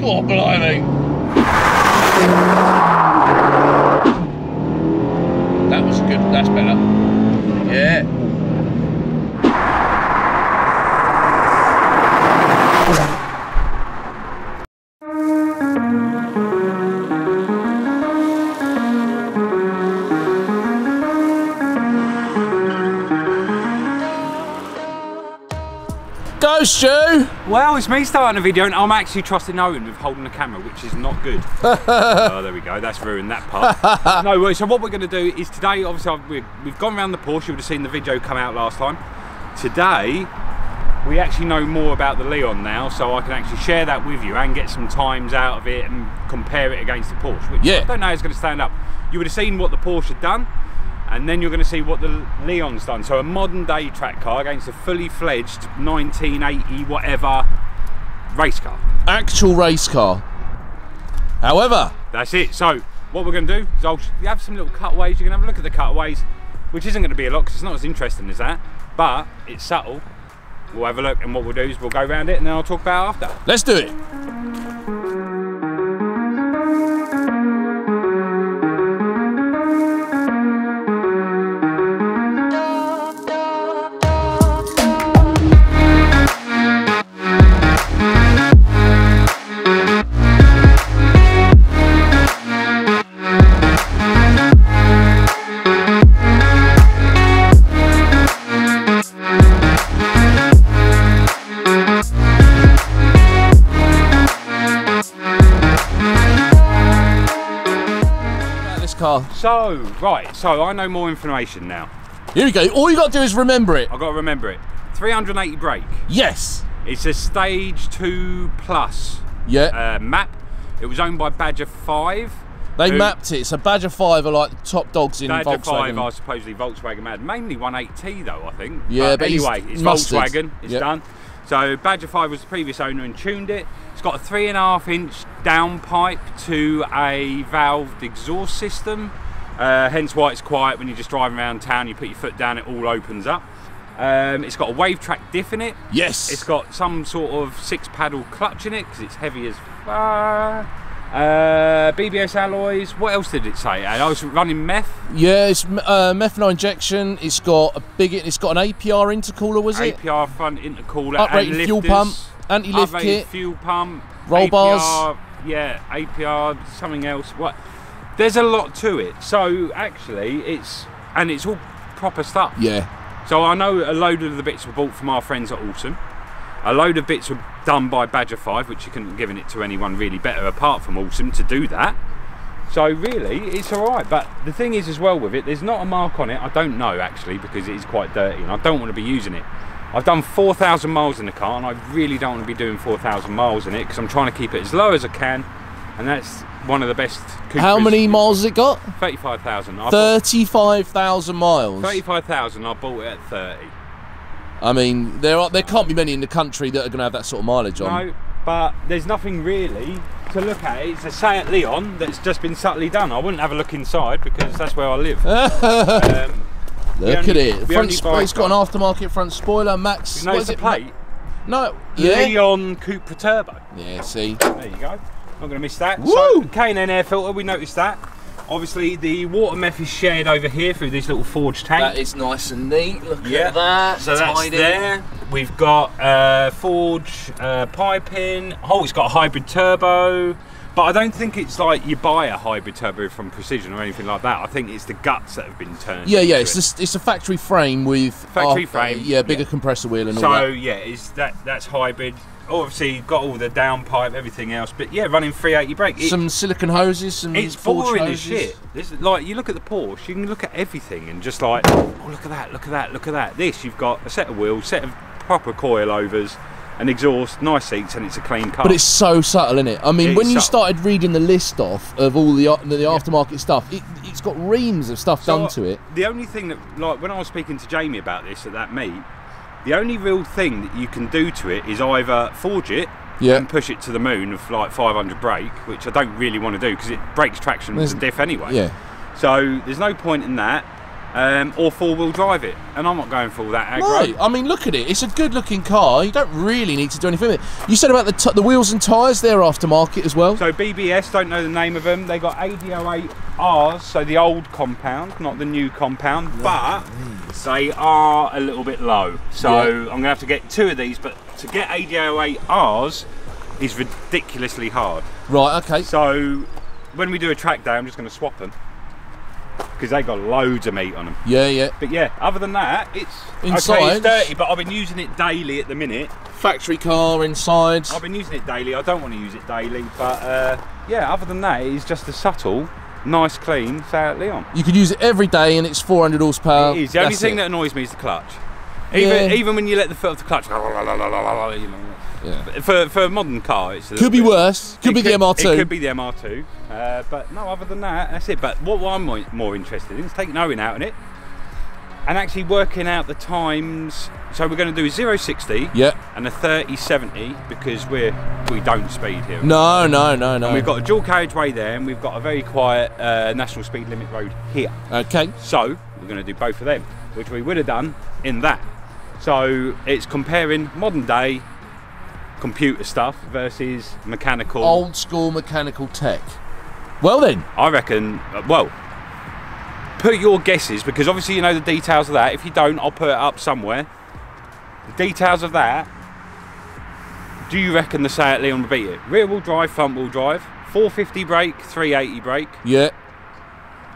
God blimey. That was good, that's better. Yeah. Go, Stu! Well, it's me starting a video and I'm actually trusting Owen with holding the camera, which is not good. Oh, there we go, that's ruined that part. No, so what we're going to do is today, obviously we've gone around the Porsche, you would have seen the video come out last time. Today, we actually know more about the Leon now, so I can actually share that with you and get some times out of it and compare it against the Porsche, which I don't know how it's going to stand up. You would have seen what the Porsche had done, and then you're going to see what the Leon's done. So a modern day track car against a fully fledged 1980 whatever race car. Actual race car. However, that's it. So what we're going to do is I'll have some little cutaways. You can have a look at the cutaways, which isn't going to be a lot because it's not as interesting as that, but it's subtle. We'll have a look, and what we'll do is we'll go around it and then I'll talk about it after. Let's do it. So, right, so I know more information now. Here we go. All you got to do is remember it. I've got to remember it. 380 brake. Yes. It's a Stage 2 Plus map. It was owned by Badger 5. They mapped it. So Badger 5 are like the top dogs in Volkswagen. Badger 5 are supposedly Volkswagen mad. Mainly 180T though, I think. Yeah, but anyway, it's mustard. Volkswagen. It's done. So Badger 5 was the previous owner and tuned it. It's got a 3.5-inch downpipe to a valved exhaust system. Hence why it's quiet when you're just driving around town. You put your foot down, it all opens up. It's got a wave track diff in it. Yes. It's got some sort of 6-paddle clutch in it because it's heavy as BBS alloys. What else did it say? I was running meth. Yeah, it's methanol injection. It's got an APR intercooler, was it? APR front intercooler. Uprated fuel pump, anti-lift kit, fuel pump, roll APR, bars. Yeah, APR, something else. What? There's a lot to it. So actually, it's all proper stuff. Yeah. So I know a load of the bits were bought from our friends at Awesome. A load of bits were done by Badger 5, which you couldn't have given it to anyone really better apart from Awesome to do that. So really, it's all right. But the thing is as well with it, there's not a mark on it. I don't know actually because it is quite dirty and I don't want to be using it. I've done 4,000 miles in the car and I really don't want to be doing 4,000 miles in it because I'm trying to keep it as low as I can. And that's one of the best Cupras. How many miles has it got? 35,000. 35,000 miles. 35,000. I bought it at 30. I mean, there can't be many in the country that are going to have that sort of mileage on. No, but there's nothing really to look at. It's a Seat Leon that's just been subtly done. I wouldn't have a look inside because that's where I live. Look at it. It's got an aftermarket front spoiler, Max. You know it's a plate? No. Yeah. Leon Cupra Turbo. Yeah, see. There you go. Not going to miss that. Woo! So, K&N air filter, we noticed that. Obviously, the water meth is shared over here through this little forged tank. That is nice and neat. Look at that. So that's there. We've got forged piping. Oh, it's got a hybrid turbo. But I don't think it's like you buy a hybrid turbo from Precision or anything like that. I think it's the guts that have been turned. Yeah, it's a factory frame with bigger compressor wheel and all that. So yeah, that's hybrid. Obviously got all the downpipe, everything else, but yeah, running 380 brake. Some silicone hoses, some it's boring as shit. This is like, you look at the Porsche, you can look at everything and just like, oh look at that, look at that, look at that. This, you've got a set of wheels, set of proper coilovers, an exhaust, nice seats, and it's a clean car. But it's so subtle, isn't it? I mean, when you started reading the list off of all the aftermarket stuff, it's got reams of stuff done to it. The only thing that, like, when I was speaking to Jamie about this at that meet, the only real thing that you can do to it is either forge it and push it to the moon of like 500 brake, which I don't really want to do because it breaks traction with the diff anyway. Yeah. So there's no point in that. or four-wheel drive it, and I'm not going for all that aggro. No, I mean, look at it. It's a good-looking car. You don't really need to do anything with it. You said about the wheels and tyres, they're aftermarket as well. So BBS, don't know the name of them. They got ADDICTS, so the old compound, not the new compound, but they are a little bit low. So I'm going to have to get 2 of these, but to get ADDICTS is ridiculously hard. Right, okay. So when we do a track day, I'm just going to swap them, because they got loads of meat on them. Yeah, yeah. But yeah, other than that, it's inside. Okay, it's dirty, but I've been using it daily at the minute. Factory car inside. I've been using it daily. I don't want to use it daily, but yeah, other than that, it's just a subtle, nice, clean Seat Leon. You could use it every day, and it's 400 horsepower. It is. The only thing that annoys me is the clutch. Even when you let the foot off the clutch, you know. Yeah. For a modern car, it's could be worse. Could be the MR2. It could be the MR2. But no, other than that, that's it. But what I'm more interested in is taking Owen out in it and actually working out the times. So we're going to do a 0-60 and a 30-70 because we don't speed here. No. And we've got a dual carriageway there, and we've got a very quiet national speed limit road here. Okay. So we're going to do both of them, which we would have done in that. So it's comparing modern day computer stuff versus mechanical, old school mechanical tech. Well then, I reckon, well, put your guesses, because obviously you know the details of that. If you don't, I'll put it up somewhere. The details of that. Do you reckon the Seat Leon will beat it? Rear wheel drive, front wheel drive, 450 brake, 380 brake. Yeah.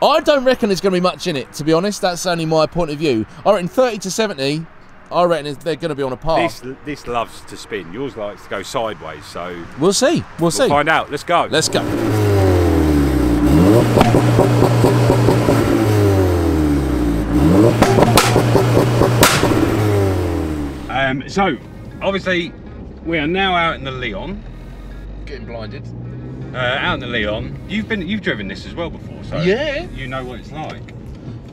I don't reckon there's going to be much in it, to be honest. That's only my point of view. I reckon 30 to 70. I reckon they're going to be on a par. This loves to spin. Yours likes to go sideways, so we'll see. We'll see. Find out. Let's go. Let's go. So obviously we are now out in the Leon. Getting blinded. Out in the Leon. You've driven this as well before, so yeah. You know what it's like.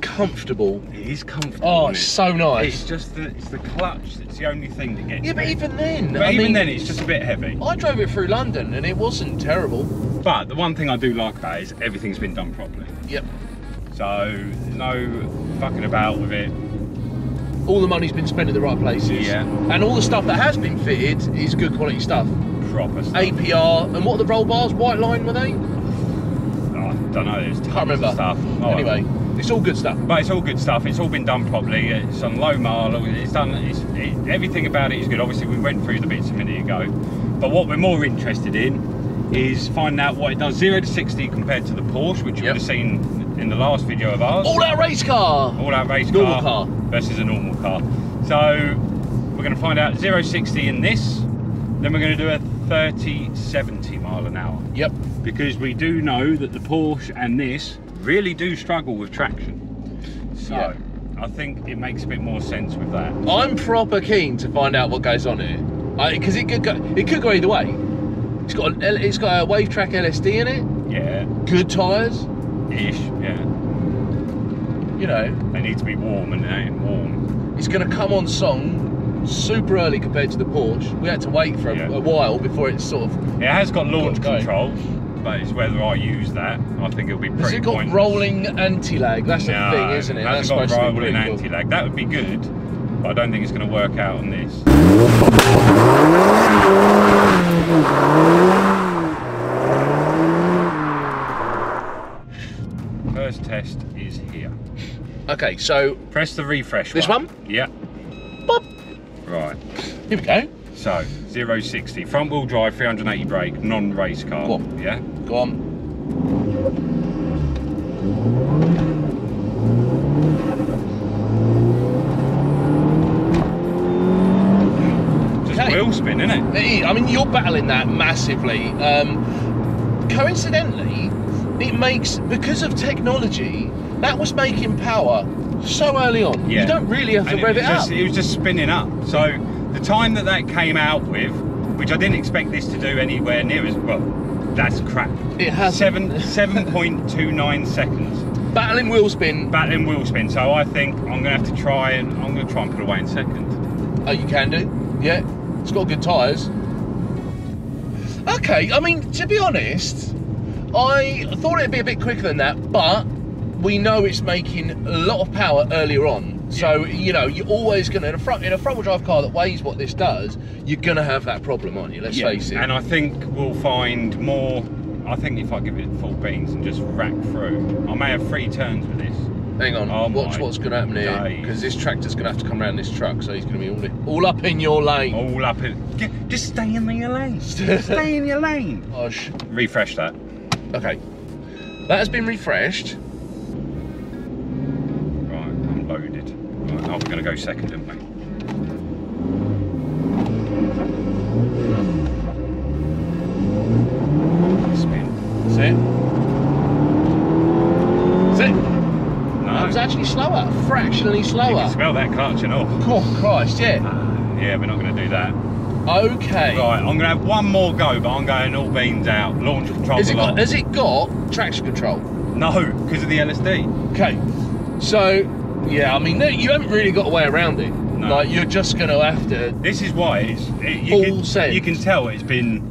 Comfortable. It is comfortable. Oh, it's so nice. It's just it's the clutch that's the only thing that gets. Yeah, but even then. But even then, it's just a bit heavy. I drove it through London and it wasn't terrible. But the one thing I do like about it is everything's been done properly. Yep. So there's no fucking about with it. All the money's been spent in the right places. Yeah. And all the stuff that has been fitted is good quality stuff. Proper stuff. APR, and what are the roll bars? White line, were they? Oh, I don't know, there's tons of stuff. Oh, anyway, it's all good stuff. But it's all good stuff, it's all been done properly, it's on low mile, everything about it is good. Obviously we went through the bits a minute ago, but what we're more interested in is finding out what it does 0 to 60 compared to the Porsche, which you would have seen in the last video of ours. All out race car! All out race normal car versus a normal car. So we're going to find out 0-60 in this, then we're going to do a 30-70 mile an hour. Yep. Because we do know that the Porsche and this really do struggle with traction. So I think it makes a bit more sense with that. I'm proper keen to find out what goes on here, because it could go either way. It's got a wave track LSD in it. Yeah. Good tyres. Ish. Yeah. You know. They need to be warm, and they ain't warm. It's going to come on song super early compared to the Porsche. We had to wait for a while before it's sort of. It has got launch control, but it's whether I use that. I think it'll be pretty. Has it got pointless. Rolling anti-lag? That's the thing, isn't it? That's got rolling anti-lag. That would be good, but I don't think it's going to work out on this. First test is here. Okay, so press the refresh. This one? Yeah. Boop. Right. Here we go. So 0-60, front wheel drive, 380 brake, non-race car. Go on. Yeah. Go on. Just wheel spin, isn't it? I mean, you're battling that massively. Coincidentally, it makes, because of technology, that was making power so early on. Yeah. You don't really have to rev it up. It was just spinning up. So the time that came out with, which I didn't expect this to do anywhere near as well, that's crap. It has 7.29 seconds. Battling wheel spin. Battling wheel spin. So I think I'm gonna have to try and put away in second. Oh, you can do? Yeah. It's got good tyres. Okay, I mean, to be honest, I thought it'd be a bit quicker than that, but we know it's making a lot of power earlier on. So, you know, you're always going to, in a front-wheel drive car that weighs what this does, you're going to have that problem, aren't you? Let's face it. And I think we'll find more, I think if I give it full beans and just rack through, I may have 3 turns with this. Hang on, watch what's going to happen here, because this tractor's going to have to come around this truck, so he's going to be all up in your lane. All up in, just stay in your lane. Stay in your lane. Gosh. Refresh that. Okay. That has been refreshed. Right, unloaded. Right, now we're going to go second, didn't we? Spin. That's it. That's it. No. That was actually slower, fractionally slower. You can smell that clutching off. Oh, Christ, yeah. Yeah, we're not going to do that. Okay. Right, I'm going to have one more go, but I'm going all beans out. Launch control. Has it got traction control? No, because of the LSD. Okay. So, yeah, I mean, you haven't really got a way around it. No. Like, you're just going to have to. This is why you can tell it's been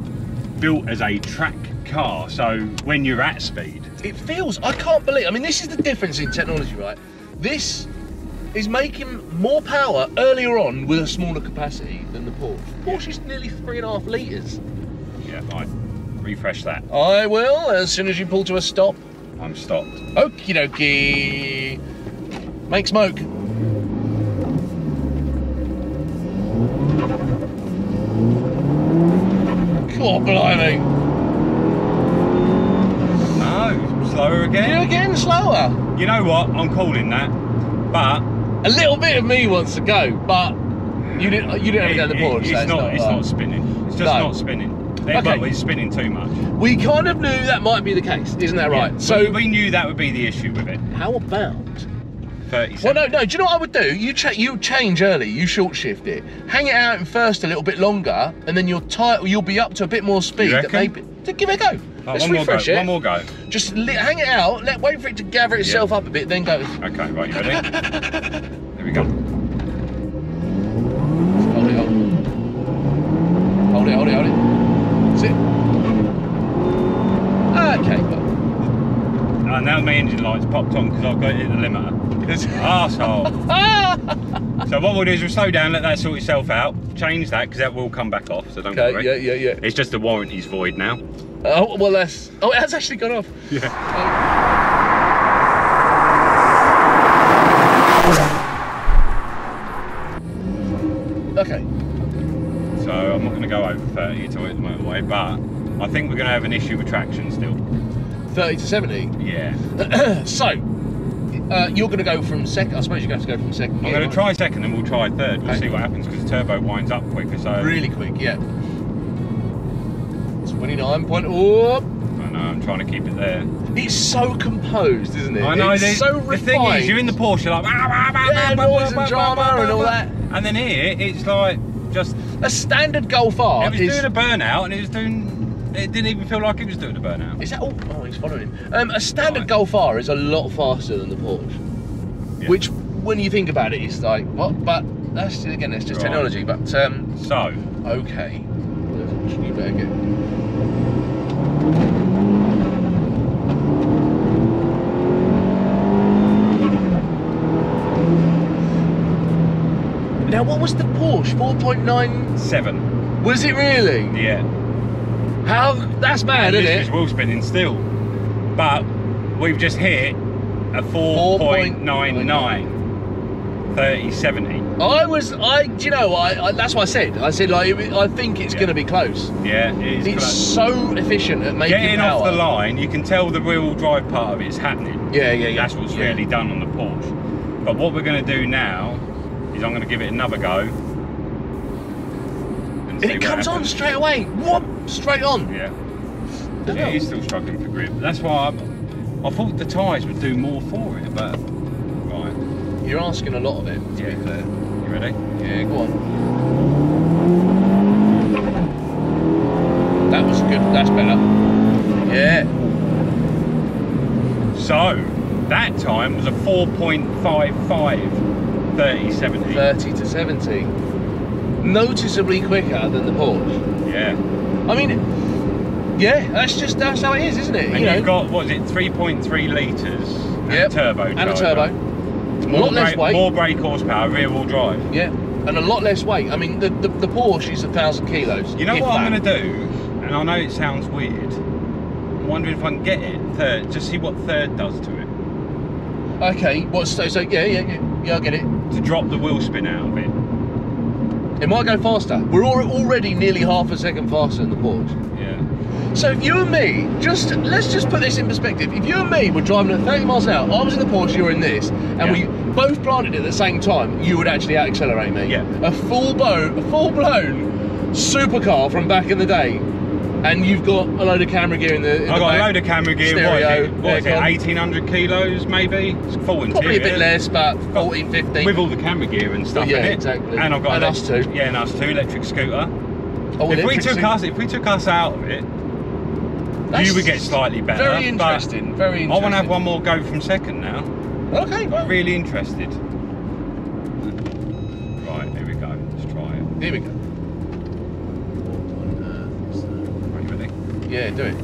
built as a track car. So when you're at speed, it feels. I can't believe. I mean, this is the difference in technology, right? This is making more power earlier on with a smaller capacity than the Porsche. Porsche is nearly 3.5 litres. Yeah, I refresh that. I will, as soon as you pull to a stop. I'm stopped. Okie dokie. Make smoke. God blimey. No, slower again. You're again slower. You know what? I'm calling that. But a little bit of me wants to go, but you didn't have to go the Porsche. It's not spinning. It's just not spinning. Okay. It's spinning too much. We kind of knew that might be the case, isn't that right? Yeah, so we knew that would be the issue with it. How about 37? Well, no. Do you know what I would do? You change early. You short shift it. Hang it out in first a little bit longer, and then you'll be up to a bit more speed. You reckon? Give it a go. Let's refresh it. One more go. Just hang it out. Wait for it to gather itself up a bit. Then go. Okay. Right. You ready? There we go. Hold it up. Hold it. That's it. Okay. Now my engine light's popped on because I've got it at the limiter. Arsehole. So what we'll do is we'll slow down, let that sort itself out, change that because that will come back off. So don't worry. Yeah. It's just the warranty's void now. Oh well, it has actually gone off. Yeah. Okay. So I'm not going to go over 30 to hit the motorway, but I think we're going to have an issue with traction still. 30 to 70? Yeah. So, you're going to go from second. I suppose you're going to have to go from second. I'm going to try second and we'll try third. We'll see what happens because the turbo winds up quicker. So really quick, yeah. 29 point. Oh. I know. I'm trying to keep it there. It's so composed, isn't it? I know. It's so refined. The thing is, you're in the Porsche, you're like noise and drama and all that. And then here, it's like just a standard Golf R. It was doing a burnout, and it didn't even feel like it was doing a burnout. Is that all? Oh, he's following him. A standard Golf R is a lot faster than the Porsche. Yeah. Which, when you think about it, it's like, what? But that's just technology. But so okay, you better get. Now, what was the Porsche? 4.97. Was it really? Yeah. How? That's mad, isn't it? This is wheel spinning still, but we've just hit a 4.99, 3070. Do you know what? That's what I said. I said, like, I think it's going to be close. Yeah, it is. It's so efficient at making getting power. Off the line. You can tell the rear-wheel drive part of it is happening. Yeah. That's what's really done on the Porsche. But what we're going to do now is I'm going to give it another go. And it comes on straight away. What? Straight on. Yeah. It is still struggling for grip. That's why I thought the tyres would do more for it, but right. You're asking a lot of it, to be fair. You ready? Yeah, go on. That was good. That's better. Yeah. So that time was a 4.55 3070. 30 to 70. Noticeably quicker than the Porsche. Yeah. I mean, yeah, that's how it is, isn't it? And you've got, what is it, 3.3 litres Yep. Turbo. And a turbo. A lot less weight. More brake horsepower, rear wheel drive. Yeah. And a lot less weight. I mean, the Porsche is 1,000 kilos. You know what I'm going to do? And I know it sounds weird. I'm wondering if I can get it third, just see what third does to it. Okay. So yeah, I'll get it. To drop the wheel spin out of it. It might go faster. We're already nearly half a second faster than the Porsche. Yeah. So if you and me, let's just put this in perspective. If you and me were driving at 30 miles an hour, I was in the Porsche, you were in this, and we both planted it at the same time, you would actually out-accelerate me. Yeah. A full-blown supercar from back in the day, and you've got a load of camera gear in the I've got a load of camera gear, stereo, what is it 1,800 kilos maybe? It's full interior. Probably a bit less, but 14, 15. With all the camera gear and stuff in it. Exactly. And I've got us too. Yeah, and us too, electric scooter. Oh, if we took us out of it, you would get slightly better. Very interesting, very interesting. I want to have one more go from second now. Okay. I'm really interested. Right, here we go. Let's try it. Here we go. Are you ready? Yeah, do it.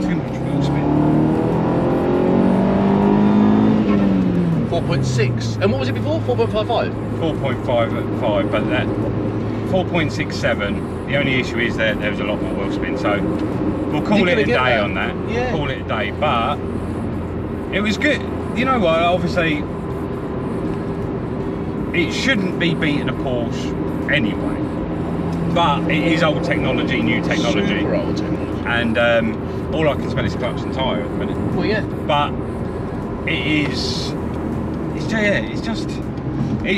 Too much wheel spin. 4.6. And what was it before? 4.55? 4.55, but that 4.67. The only issue is that there was a lot more wheel spin, so we'll call it a day on that. Yeah. Call it a day, but it was good. You know what? Obviously, it shouldn't be beating a Porsche anyway, but it is old technology, new technology. Super old technology. And all I can smell is clutch and tyre at the minute. Well, yeah. But it's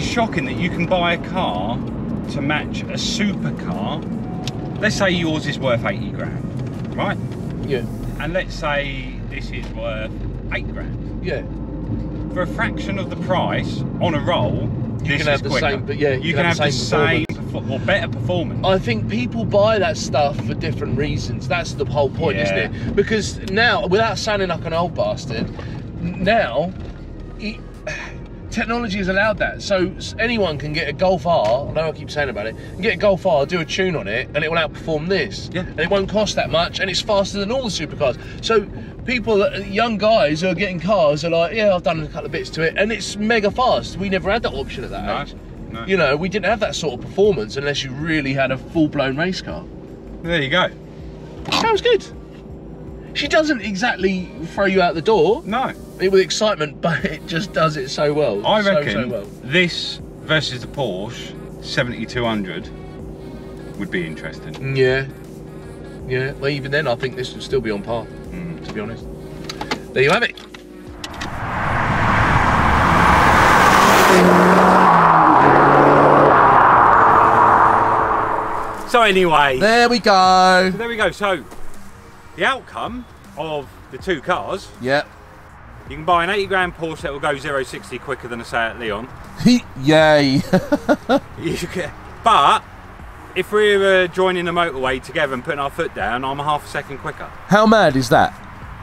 shocking that you can buy a car to match a supercar. Let's say yours is worth 80 grand, right? Yeah. And let's say this is worth 8 grand. Yeah. For a fraction of the price, on a roll, You can have the same, but yeah, you can have the same or better performance. I think people buy that stuff for different reasons. That's the whole point, isn't it? Because now, without sounding like an old bastard, now technology has allowed that. So anyone can get a Golf R, I know I keep saying about it, can get a Golf R, do a tune on it, and it will outperform this. Yeah. And it won't cost that much, and it's faster than all the supercars. So people, young guys who are getting cars are like, yeah, I've done a couple of bits to it, and it's mega fast. We never had that option at that age. No. You know, we didn't have that sort of performance unless you really had a full-blown race car. There you go. Sounds good. She doesn't exactly throw you out the door. No. With excitement, but it just does it so well. I reckon so well. this versus the Porsche 7200 would be interesting. Yeah. Yeah. Well, even then, I think this would still be on par, to be honest. There you have it. So anyway, there we go. So the outcome of the two cars. Yep. You can buy an 80 grand Porsche that will go 0-60 quicker than a Seat Leon. Yay. But if we're joining the motorway together and putting our foot down, I'm a half a second quicker. How mad is that?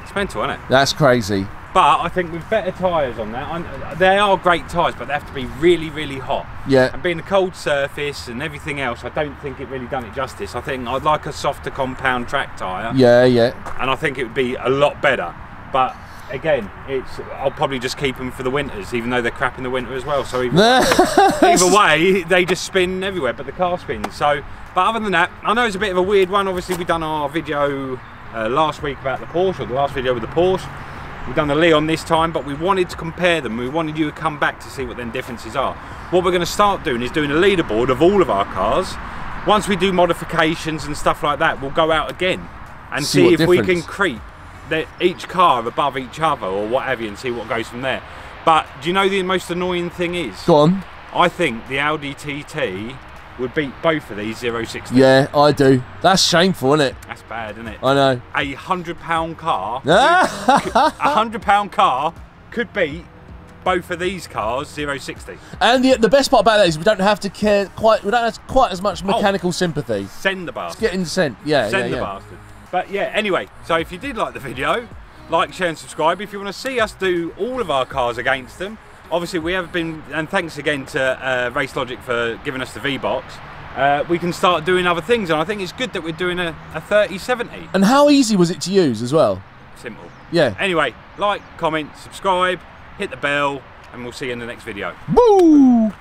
It's mental, isn't it? That's crazy. But I think with better tyres on that, they are great tyres, but they have to be really, really hot. Yeah. And being a cold surface and everything else, I don't think it really done it justice. I think I'd like a softer compound track tyre. Yeah, yeah. And I think it would be a lot better. But again, I'll probably just keep them for the winters, even though they're crap in the winter as well. So either way, they just spin everywhere, but the car spins. So, but other than that, I know it's a bit of a weird one. Obviously, we've done our video last week about the Porsche, or the last video with the Porsche. We've done the Leon this time, but we wanted to compare them. We wanted you to come back to see what them differences are. What we're going to start doing is doing a leaderboard of all of our cars. Once we do modifications and stuff like that, we'll go out again and see if we can creep each car above each other or whatever, and see what goes from there. But do you know the most annoying thing is? Go on. I think the Audi TT would beat both of these 0-60. Yeah, I do. That's shameful, isn't it? That's bad, isn't it? I know. A £100 car, £100 car could beat both of these cars 0-60. And the best part about that is we don't have to care quite. We don't have quite as much mechanical sympathy. Send the bastard. It's getting sent. Yeah, send the bastard. But yeah, anyway. So if you did like the video, like, share, and subscribe. If you want to see us do all of our cars against them. Obviously, we have been, and thanks again to Racelogic for giving us the VBOX. We can start doing other things, and I think it's good that we're doing a 3070. And how easy was it to use as well? Simple. Yeah. Anyway, like, comment, subscribe, hit the bell, and we'll see you in the next video. Woo!